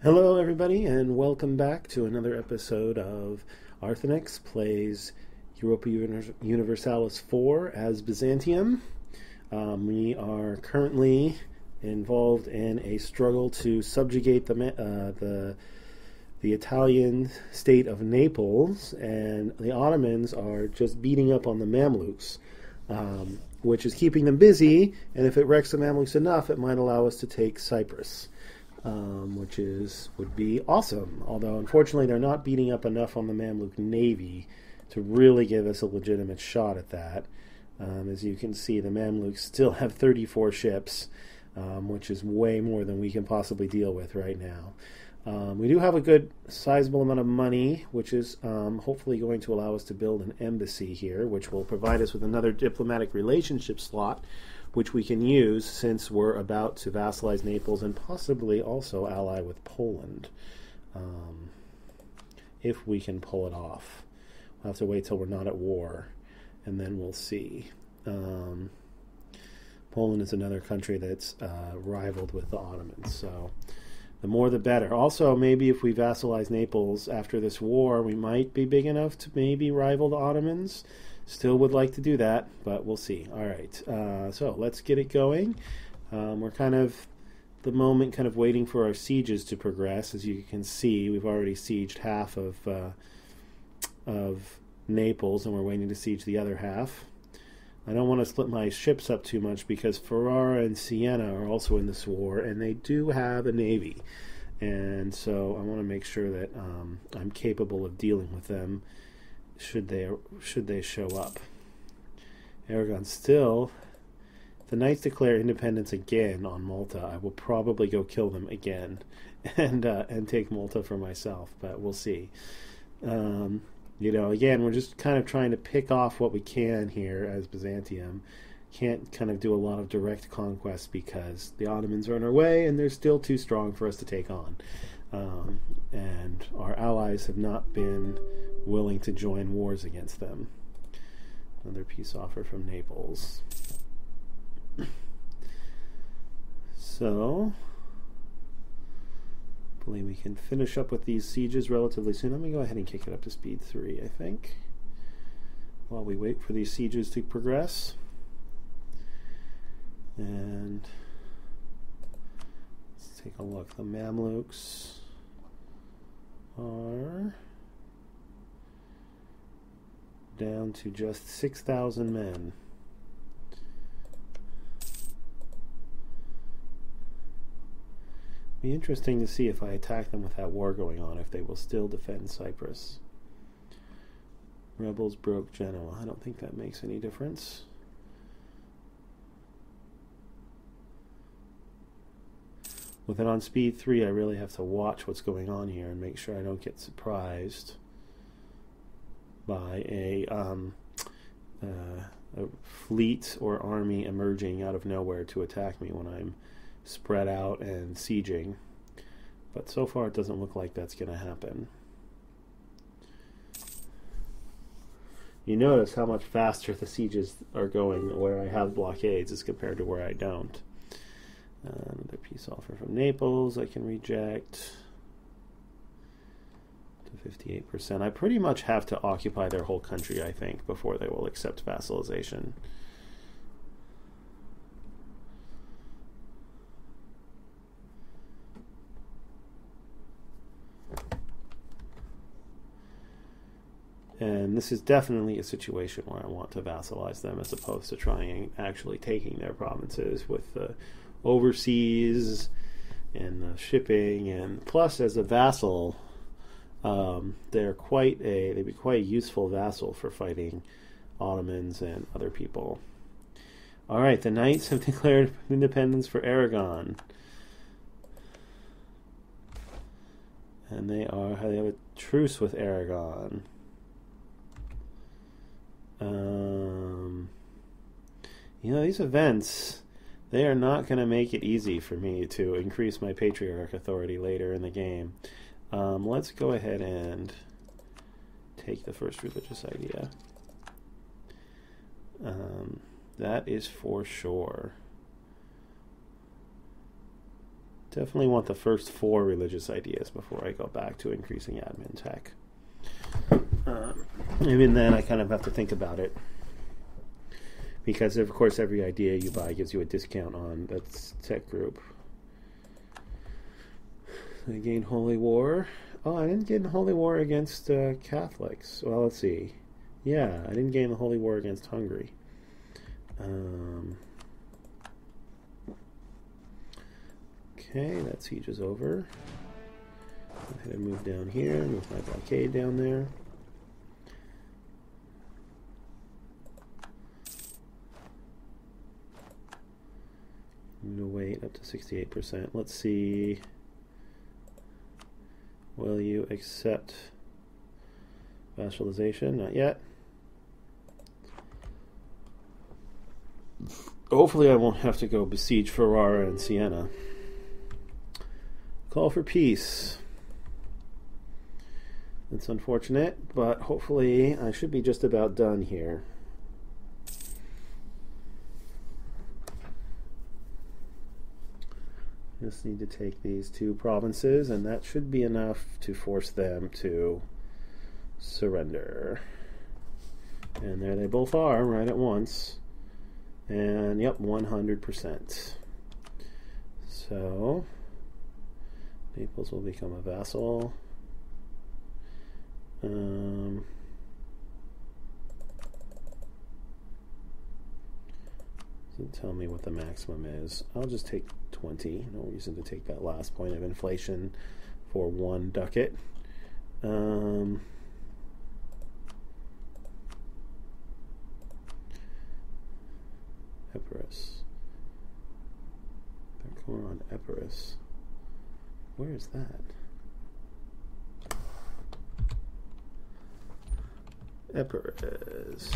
Hello, everybody, and welcome back to another episode of Arthenex plays Europa Universalis 4 as Byzantium. We are currently involved in a struggle to subjugate the Italian state of Naples, and the Ottomans are just beating up on the Mamluks, which is keeping them busy. And if it wrecks the Mamluks enough, it might allow us to take Cyprus. Which would be awesome. Although, unfortunately, they're not beating up enough on the Mamluk Navy to really give us a legitimate shot at that. As you can see, the Mamluks still have 34 ships, which is way more than we can possibly deal with right now. We do have a good sizable amount of money, which is hopefully going to allow us to build an embassy here, which will provide us with another diplomatic relationship slot, which we can use since we're about to vassalize Naples and possibly also ally with Poland, if we can pull it off. We'll have to wait till we're not at war, and then we'll see. Poland is another country that's rivaled with the Ottomans, so the more the better. Also, maybe if we vassalize Naples after this war, we might be big enough to maybe rival the Ottomans. Still would like to do that, but we'll see. All right, so let's get it going. We're kind of, the moment, kind of waiting for our sieges to progress. As you can see, we've already sieged half of Naples, and we're waiting to siege the other half. I don't want to split my ships up too much because Ferrara and Siena are also in this war, and they do have a navy. And so I want to make sure that I'm capable of dealing with them should they show up. Aragon still. If the Knights declare independence again on Malta, I will probably go kill them again and take Malta for myself, but we'll see. Again, we're just kind of trying to pick off what we can here as Byzantium. Can't kind of do a lot of direct conquest because the Ottomans are in our way and they're still too strong for us to take on. And our allies have not been willing to join wars against them. Another peace offer from Naples. So, I believe we can finish up with these sieges relatively soon. Let me go ahead and kick it up to speed 3, I think, while we wait for these sieges to progress. And let's take a look. The Mamluks are down to just 6,000 men. Be interesting to see if I attack them with that war going on, if they will still defend Cyprus. Rebels broke Genoa. I don't think that makes any difference. With it on speed 3, I really have to watch what's going on here and make sure I don't get surprised by a fleet or army emerging out of nowhere to attack me when I'm spread out and sieging. But so far it doesn't look like that's going to happen. You notice how much faster the sieges are going where I have blockades as compared to where I don't. Another peace offer from Naples I can reject. To 58%. I pretty much have to occupy their whole country, I think, before they will accept vassalization. And this is definitely a situation where I want to vassalize them as opposed to trying actually taking their provinces with the overseas and the shipping. And plus, as a vassal, they'd be quite a useful vassal for fighting Ottomans and other people. All right, the Knights have declared independence for Aragon, and they have a truce with Aragon. These events, they are not going to make it easy for me to increase my patriarch authority later in the game. Let's go ahead and take the first religious idea. That is for sure. Definitely want the first 4 religious ideas before I go back to increasing admin tech. Even then, I kind of have to think about it. Because, of course, every idea you buy gives you a discount on that tech group. I gained Holy War. Oh, I didn't gain the Holy War against Catholics. Well, let's see. Yeah, I didn't gain the Holy War against Hungary. Okay, that siege is over. Go ahead and move down here, move my blockade down there. I'm going to wait up to 68%. Let's see. Will you accept vassalization? Not yet. Hopefully I won't have to go besiege Ferrara and Siena. Call for peace. It's unfortunate, but hopefully I should be just about done here. Just need to take these 2 provinces, and that should be enough to force them to surrender. And there they both are, right at once. And, yep, 100%. So, Naples will become a vassal. Doesn't tell me what the maximum is. I'll just take 20. No reason to take that last point of inflation for 1 ducat. Epirus. They're going on Epirus. Where is that? Epirus.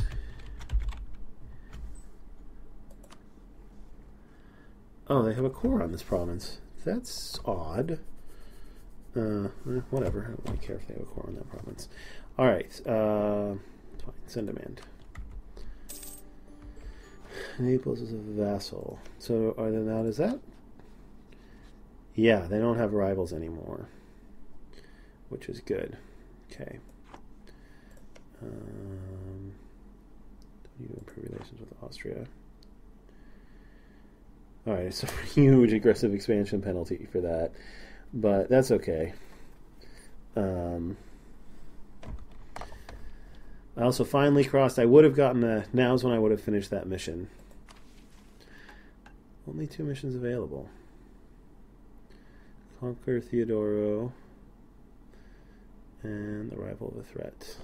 Oh, they have a core on this province. That's odd. Whatever. I don't really care if they have a core on that province. All right. Fine. Send demand. Naples is a vassal. So are they now? Is that? Yeah, they don't have rivals anymore, which is good. Okay. Don't need to improve relations with Austria. Alright, it's a huge aggressive expansion penalty for that, but that's okay. I also finally crossed. I would have gotten the... Now's when I would have finished that mission. Only 2 missions available. Conquer Theodoro and the rival of a threat.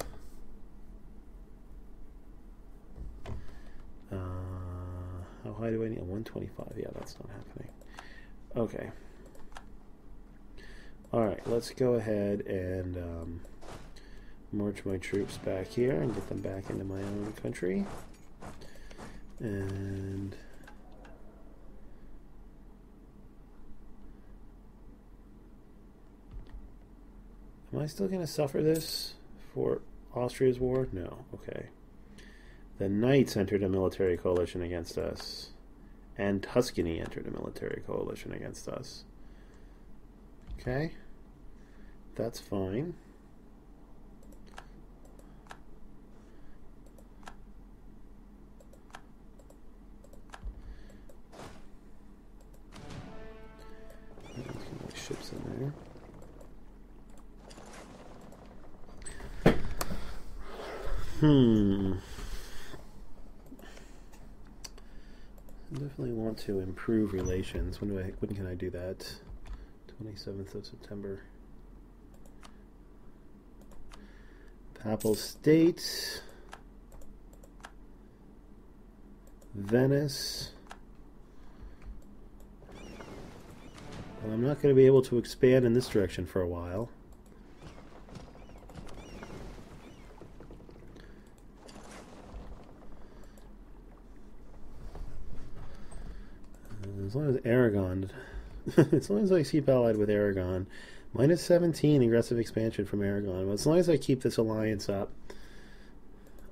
How high do I need? 125. Yeah, that's not happening. Okay. Alright, let's go ahead and march my troops back here and get them back into my own country. And am I still going to suffer this for Austria's war? No. Okay. The Knights entered a military coalition against us, and Tuscany entered a military coalition against us. Okay, that's fine. Let's get my ships in there. Definitely want to improve relations. When can I do that? 27th of September. Papal State. Venice. Well, I'm not going to be able to expand in this direction for a while. As long as Aragon, as long as I keep allied with Aragon, minus 17 aggressive expansion from Aragon. But as long as I keep this alliance up,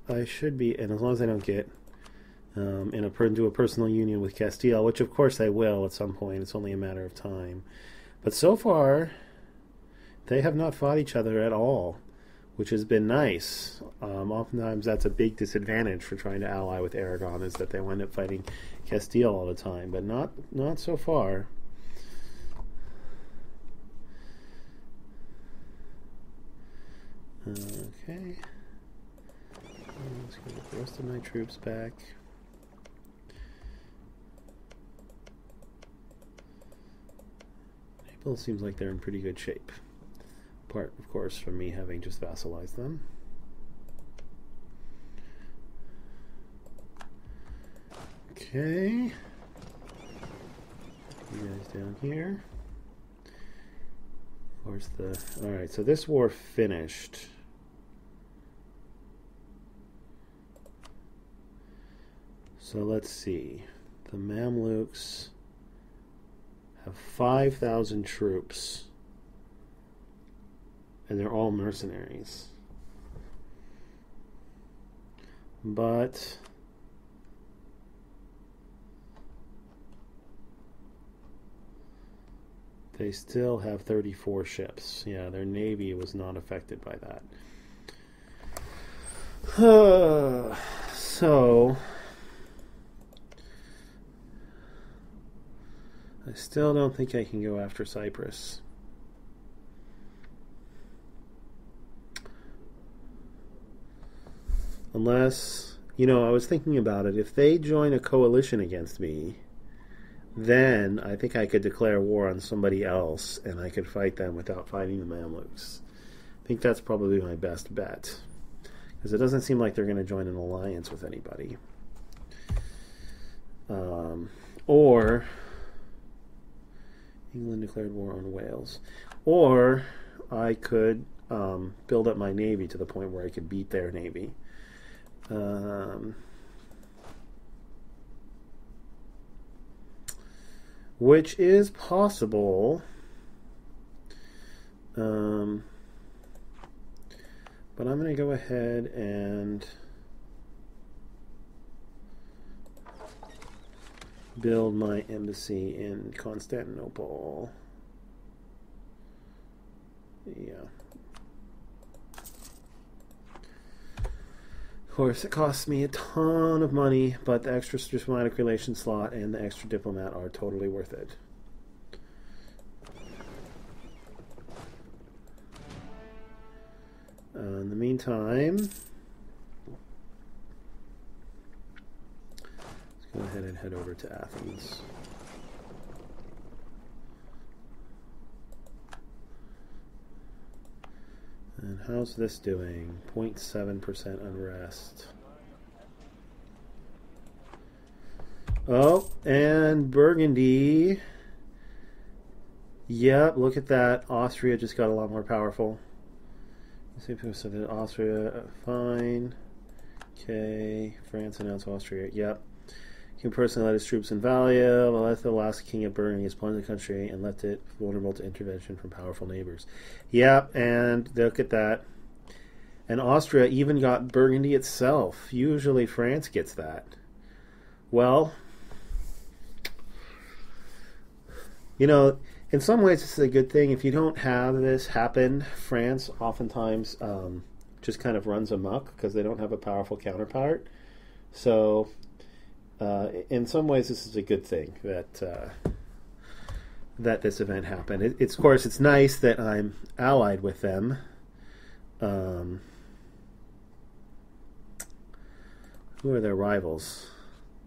I should be, and as long as I don't get into a personal union with Castile, which of course they will at some point. It's only a matter of time. But so far, they have not fought each other at all, which has been nice. Oftentimes that's a big disadvantage for trying to ally with Aragon, is that they wind up fighting Castile all the time, but not so far. Okay. Let's get the rest of my troops back. Naples seems like they're in pretty good shape. Apart, of course, from me having just vassalized them. Okay. You guys down here. Of course, alright, so this war finished. So let's see. The Mamluks have 5,000 troops. And they're all mercenaries. But they still have 34 ships. Yeah, their navy was not affected by that. So I still don't think I can go after Cyprus. Unless, I was thinking about it. If they join a coalition against me, then I think I could declare war on somebody else and I could fight them without fighting the Mamluks. I think that's probably my best bet, because it doesn't seem like they're going to join an alliance with anybody. Or England declared war on Wales. Or I could build up my navy to the point where I could beat their navy. Which is possible, but I'm going to go ahead and build my embassy in Constantinople. Yeah. Of course, it costs me a ton of money, but the extra diplomatic relations slot and the extra diplomat are totally worth it. In the meantime, let's go ahead and head over to Athens. And how's this doing? 0.7% unrest. Oh, and Burgundy. Yep, look at that. Austria just got a lot more powerful. So Austria, fine. Okay, France announced Austria. Yep. King personally led his troops in Valia, left the last king of Burgundy has plundered the country and left it vulnerable to intervention from powerful neighbors. Yep, and look at that. And Austria even got Burgundy itself. Usually France gets that. Well, in some ways this is a good thing. If you don't have this happen, France oftentimes just kind of runs amok because they don't have a powerful counterpart. So in some ways, this is a good thing that that this event happened. Of course, it's nice that I'm allied with them. Who are their rivals?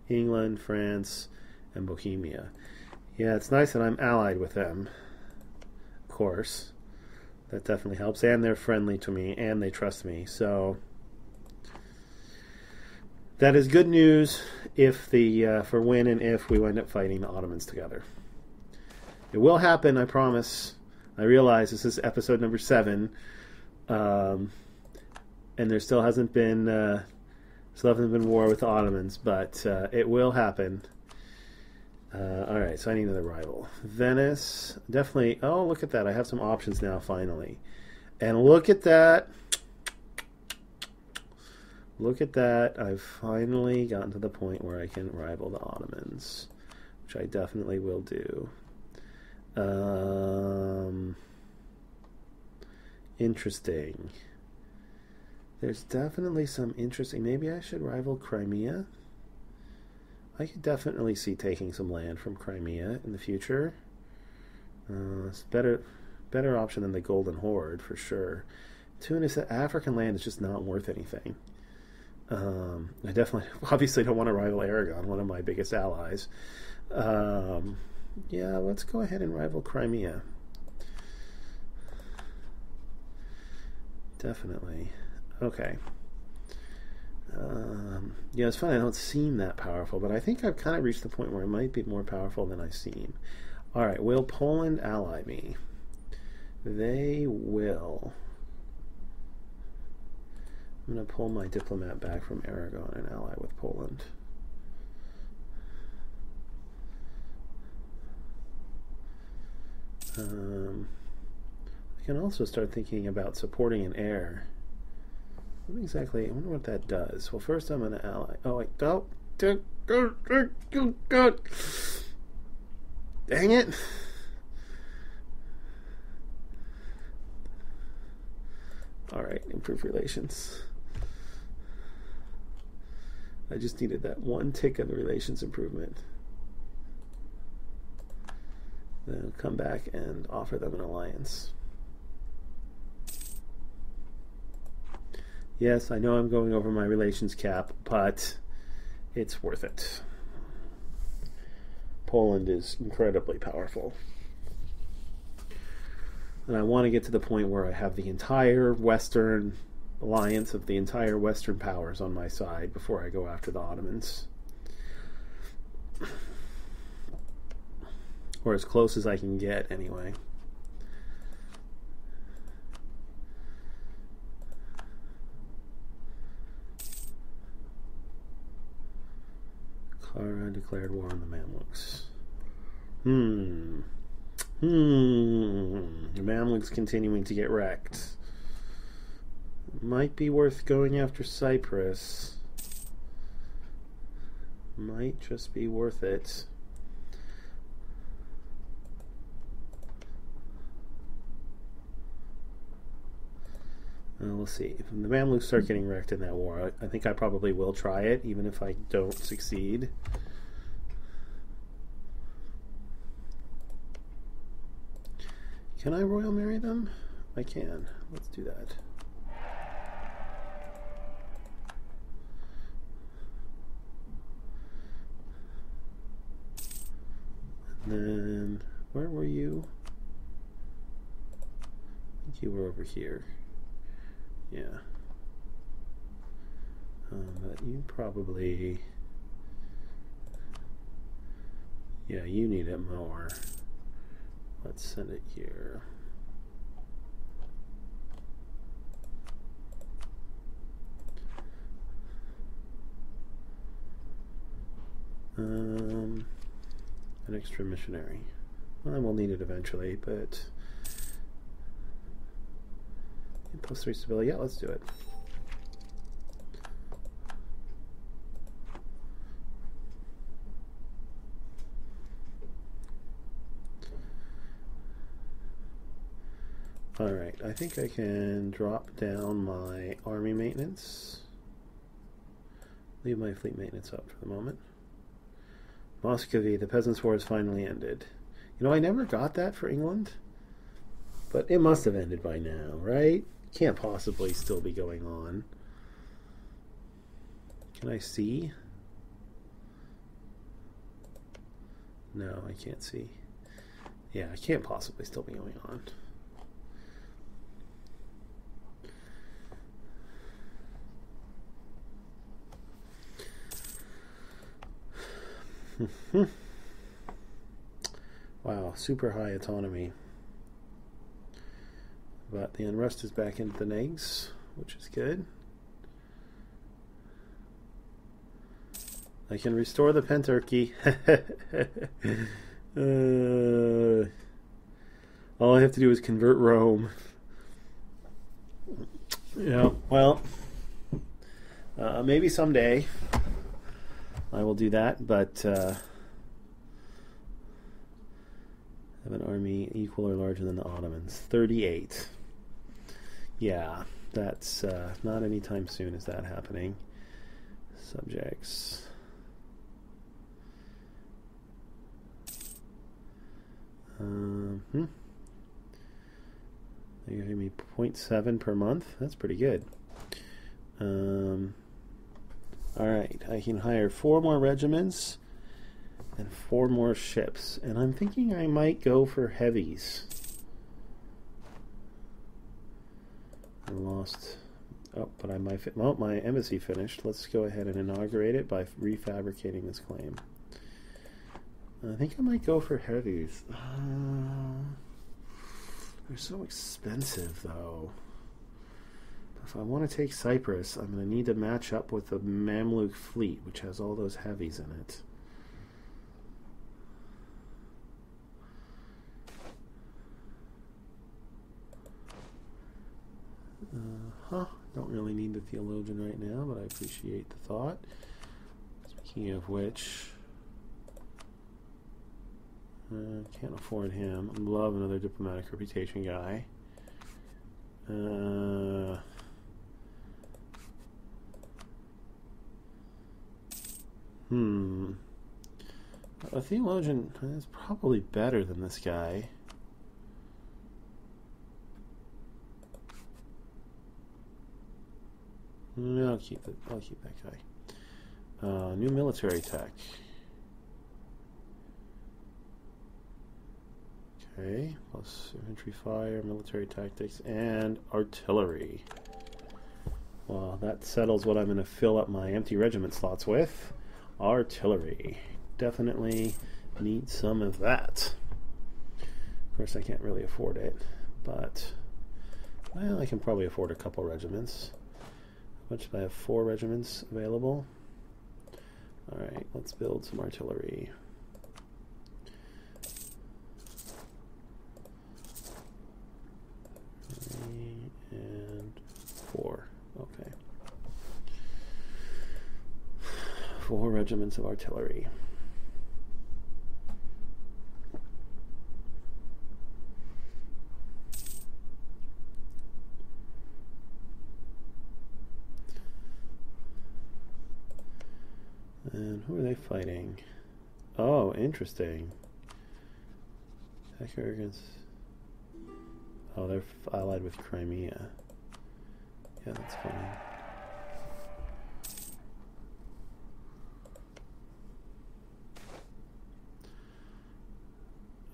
England, France, and Bohemia. Yeah, it's nice that I'm allied with them. Of course, that definitely helps, and they're friendly to me, and they trust me. So that is good news for when and if we wind up fighting the Ottomans together. It will happen, I promise. I realize this is episode number 7, and there still hasn't been war with the Ottomans, but it will happen. All right, so I need another rival. Venice, definitely. Oh, look at that! I have some options now, finally, and look at that. Look at that. I've finally gotten to the point where I can rival the Ottomans, which I definitely will do. Interesting. There's definitely some interesting... Maybe I should rival Crimea. I could definitely see taking some land from Crimea in the future. It's better option than the Golden Horde, for sure. Tunis, African land is just not worth anything. I definitely, obviously don't want to rival Aragon, one of my biggest allies. Yeah, let's go ahead and rival Crimea. Definitely. Okay. Yeah, it's funny, I don't seem that powerful, but I think I've kind of reached the point where I might be more powerful than I seem. Alright, will Poland ally me? They will. I'm going to pull my diplomat back from Aragon and ally with Poland. I can also start thinking about supporting an heir. What exactly? I wonder what that does. Well, first I'm going to ally. Oh, wait. Oh, God. Dang it. All right, improve relations. I just needed that one tick of the relations improvement. Then I'll come back and offer them an alliance. Yes, I know I'm going over my relations cap, but it's worth it. Poland is incredibly powerful. And I want to get to the point where I have the entire Western alliance of the entire Western powers on my side before I go after the Ottomans. Or as close as I can get, anyway. Clara declared war on the Mamluks. The Mamluks continuing to get wrecked. Might be worth going after Cyprus. Might just be worth it. We'll see. If the Mamluks start getting wrecked in that war, I think I probably will try it, even if I don't succeed. Can I royal marry them? I can. Let's do that. And then, where were you? I think you were over here. Yeah. But you probably... Yeah, you need it more. Let's send it here. An extra missionary. Well, we'll need it eventually, but... +3 stability. Yeah, let's do it. Alright, I think I can drop down my army maintenance. Leave my fleet maintenance up for the moment. Muscovy, the Peasants' War has finally ended. You know, I never got that for England, but it must have ended by now, right? Can't possibly still be going on. Can I see? No, I can't see. Yeah, I can't possibly still be going on. Wow, super high autonomy. But the unrest is back into the negs, which is good. I can restore the Penturkey. All I have to do is convert Rome. Yeah, well, Maybe someday I will do that, but have an army equal or larger than the Ottomans. 38. Yeah, that's not anytime soon is that happening. Subjects. They're giving me 0.7 per month. That's pretty good. Alright, I can hire 4 more regiments and 4 more ships. And I'm thinking I might go for heavies. I lost... Oh, but my embassy finished. Let's go ahead and inaugurate it by refabricating this claim. I think I might go for heavies. They're so expensive, though. If I want to take Cyprus, I'm going to need to match up with the Mamluk fleet, which has all those heavies in it. Don't really need the theologian right now, but I appreciate the thought. Speaking of which, can't afford him. I love another diplomatic reputation guy. A theologian is probably better than this guy. No, I'll keep that guy. New military tech. Okay, plus infantry fire, military tactics, and artillery. Well, that settles what I'm going to fill up my empty regiment slots with. Artillery. Definitely need some of that. Of course, I can't really afford it, but, well, I can probably afford a couple regiments. How much do I have? 4 regiments available. Alright, let's build some artillery. And 4. Okay. 4 regiments of artillery. And who are they fighting? Oh, interesting. Attack against... Oh, they're allied with Crimea. Yeah, that's funny.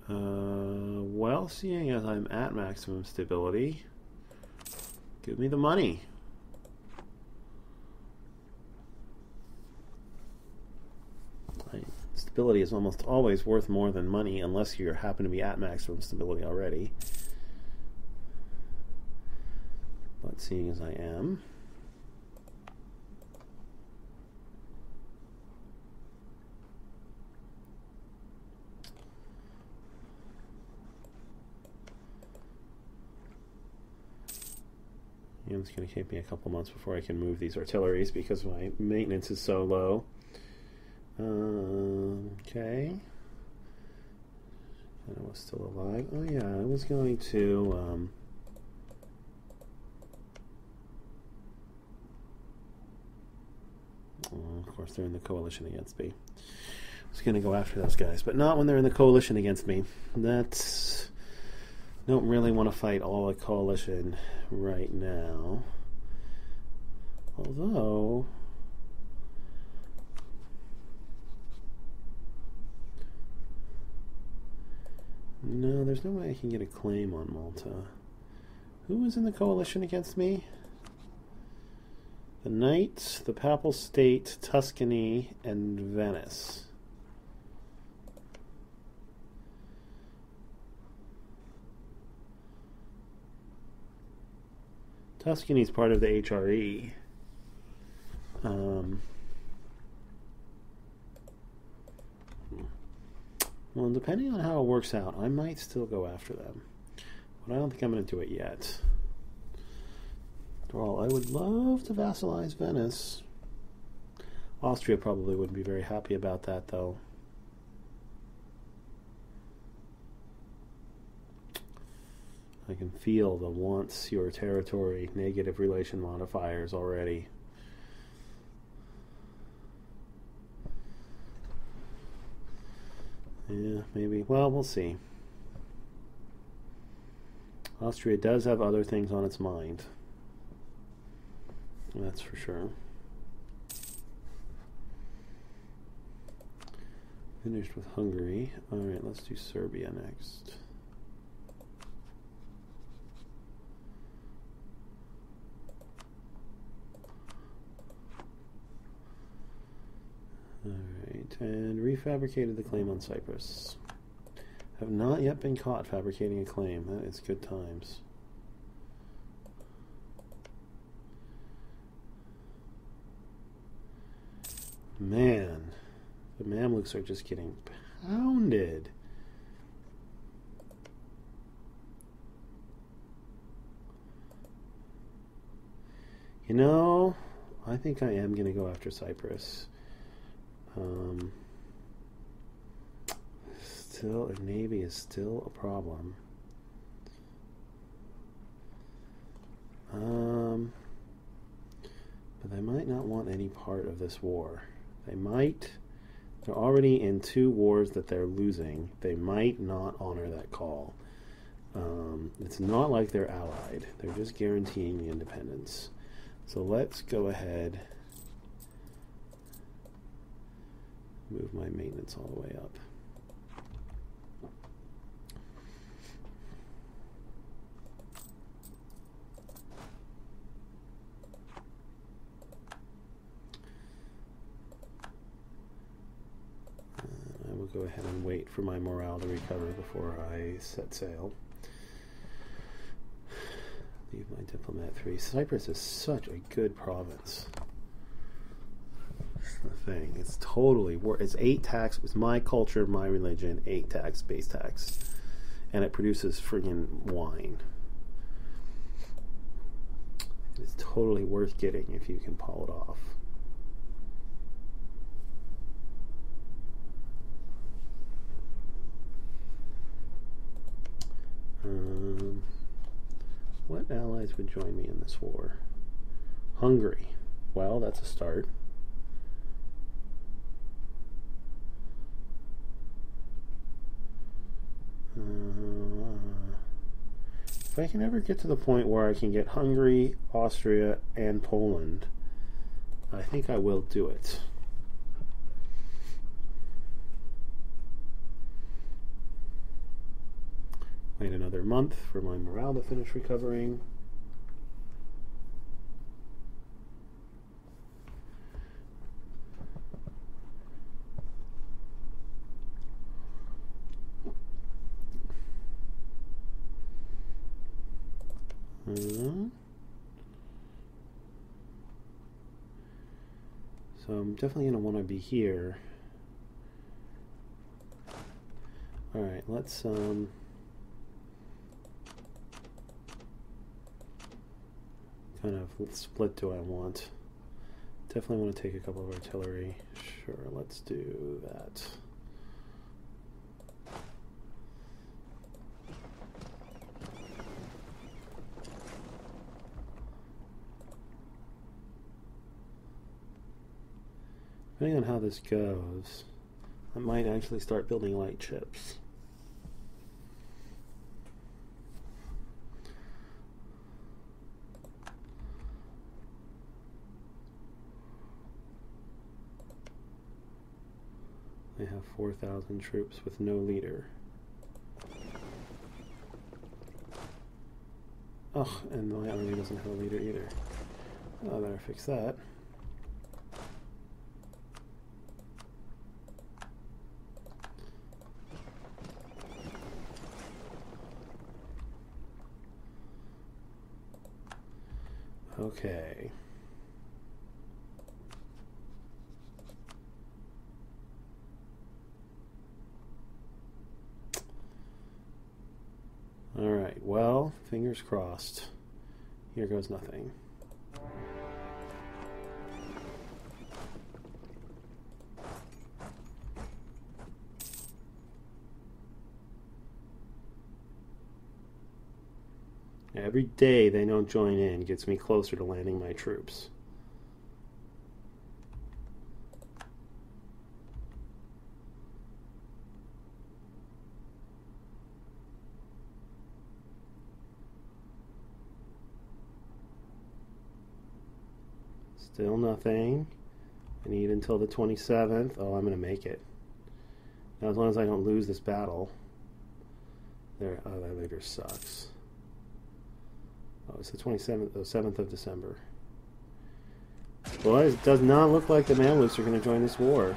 Well, seeing as I'm at maximum stability, give me the money. Stability is almost always worth more than money unless you happen to be at maximum stability already. But seeing as I am, it's going to take me a couple months before I can move these artilleries because my maintenance is so low. Okay. I was still alive. Oh yeah, I was going to of course they're in the coalition against me. I was going to go after those guys, but not when they're in the coalition against me. That's... Don't really want to fight all the coalition right now. Although... No, there's no way I can get a claim on Malta. Who was in the coalition against me? The Knights, the Papal State, Tuscany, and Venice. Tuscany is part of the HRE. Well, depending on how it works out, I might still go after them. But I don't think I'm going to do it yet. After all, I would love to vassalize Venice. Austria probably wouldn't be very happy about that, though. I can feel the wants your territory negative relation modifiers already. Yeah, maybe. Well, we'll see. Austria does have other things on its mind. That's for sure. Finished with Hungary. Alright, let's do Serbia next. Alright, and refabricated the claim on Cyprus. Have not yet been caught fabricating a claim. That is good times. Man, the Mamluks are just getting pounded. You know, I think I am going to go after Cyprus. Still, a navy is still a problem. But they might not want any part of this war. They might. They're already in 2 wars that they're losing. They might not honor that call. It's not like they're allied. They're just guaranteeing the independence. So let's go ahead. Move my maintenance all the way up. I will go ahead and wait for my morale to recover before I set sail. Leave my diplomat 3. Cyprus is such a good province. The thing. It's totally it's 8 tax. It's my culture, my religion, 8 tax, base tax, and it produces friggin' wine. It's totally worth getting if you can pull it off. What allies would join me in this war? Hungary. Well, that's a start. If I can ever get to the point where I can get Hungary, Austria, and Poland, I think I will do it. Wait another month for my morale to finish recovering. So I'm definitely going to want to be here. Alright, let's what kind of split do I want? Definitely want to take a couple of artillery. Sure, let's do that. Depending on how this goes, I might actually start building light ships. They have 4,000 troops with no leader. Oh, and my army doesn't have a leader either. I better fix that. Okay. All right, well, fingers crossed. Here goes nothing. Every day they don't join in gets me closer to landing my troops. Still nothing. I need until the 27th. Oh, I'm going to make it. Now, as long as I don't lose this battle. There, oh, that later sucks. Oh, it's the 27th, the 7th of December. Boys, it does not look like the Mamluks are going to join this war.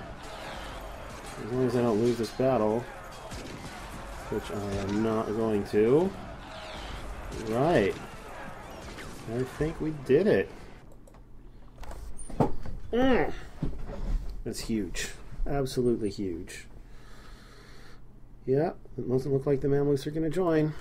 As long as I don't lose this battle, which I am not going to. Right. I think we did it. That's huge. Absolutely huge. Yeah, it doesn't look like the Mamluks are going to join.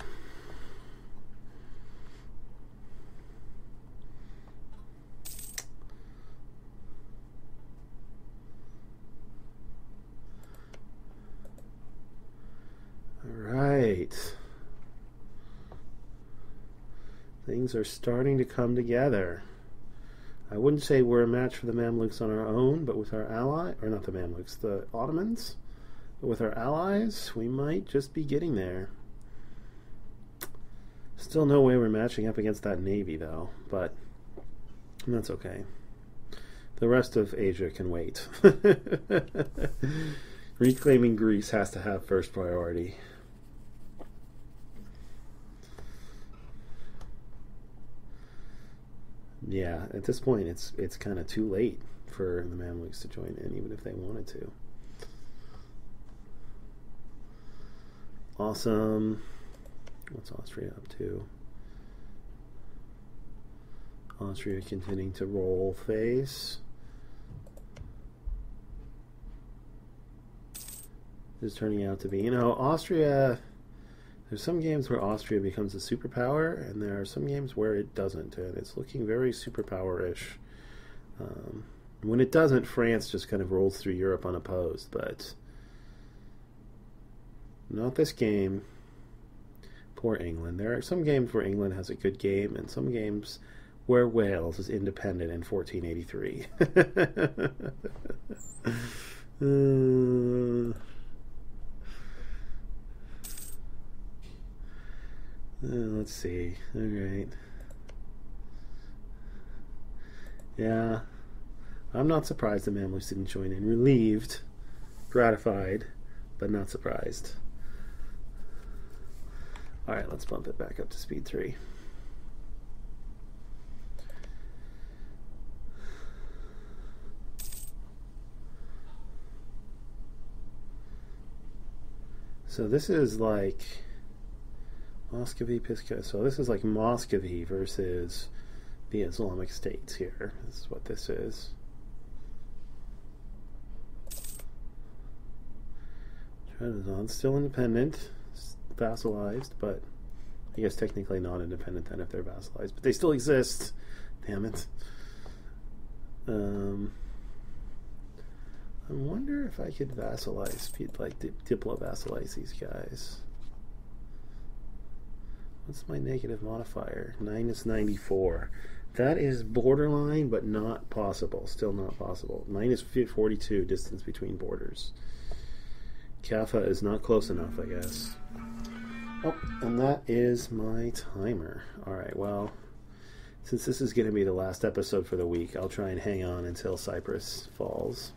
All right. Things are starting to come together. I wouldn't say we're a match for the Mamluks on our own, but with our ally, or not the Mamluks, the Ottomans, but with our allies, we might just be getting there. Still no way we're matching up against that navy, though, but that's okay. The rest of Asia can wait. Reclaiming Greece has to have first priority. Yeah, at this point, it's kind of too late for the Mamluks to join in, even if they wanted to. Awesome. What's Austria up to? Austria continuing to roll face. This is turning out to be, Austria. There's some games where Austria becomes a superpower, and there are some games where it doesn't, and it's looking very superpower-ish. When it doesn't, France just kind of rolls through Europe unopposed, but not this game. Poor England. There are some games where England has a good game, and some games where Wales is independent in 1483. Let's see. All right. Yeah. I'm not surprised the Mamluks didn't join in. Relieved, gratified, but not surprised. All right, let's bump it back up to speed 3. So this is like Muscovy, Pisca. So this is like Muscovy versus the Islamic States here. This is what this is. Trebizond still independent, vassalized, but I guess technically not independent then if they're vassalized. But they still exist. Damn it. I wonder if I could vassalize, like diplo-vassalize these guys. What's my negative modifier? -94. That is borderline, but not possible. Still not possible. -42 distance between borders. Kaffa is not close enough, I guess. Oh, and that is my timer. Alright, well, since this is going to be the last episode for the week, I'll try and hang on until Cyprus falls.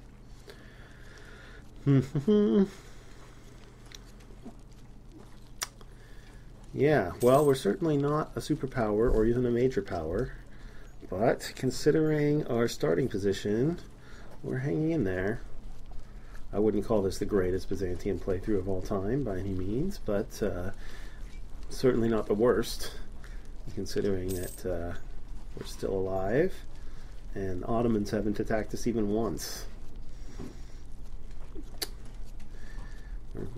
Yeah, well, we're certainly not a superpower or even a major power, but considering our starting position, we're hanging in there. I wouldn't call this the greatest Byzantium playthrough of all time by any means, but certainly not the worst, considering that we're still alive, and Ottomans haven't attacked us even once.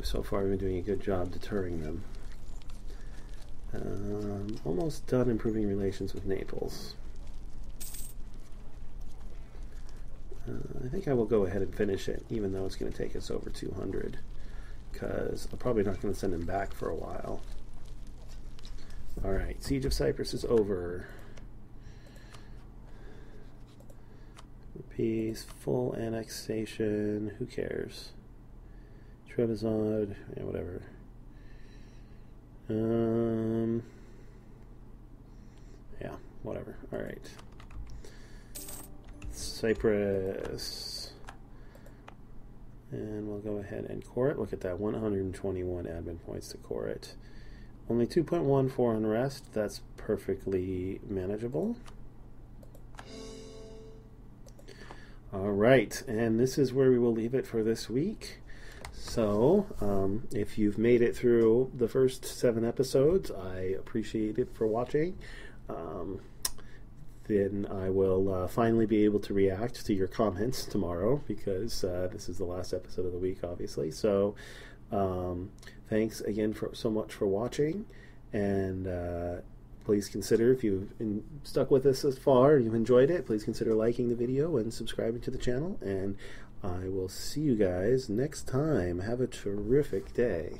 So far, we've been doing a good job deterring them. Almost done improving relations with Naples. I think I will go ahead and finish it, even though it's going to take us over 200, because I'm probably not going to send him back for a while. Alright, Siege of Cyprus is over. Peace, full annexation, who cares? Trebizond, yeah, whatever. Yeah, whatever. Alright. Cyprus. And we'll go ahead and core it. Look at that, 121 admin points to core it. Only 2.14 unrest. That's perfectly manageable. Alright, and this is where we will leave it for this week. So, if you've made it through the first 7 episodes, I appreciate it for watching. Then I will finally be able to react to your comments tomorrow, because this is the last episode of the week, obviously. So, thanks again so much for watching, and please consider, if you've stuck with us as far and you've enjoyed it, please consider liking the video and subscribing to the channel, and I will see you guys next time. Have a terrific day.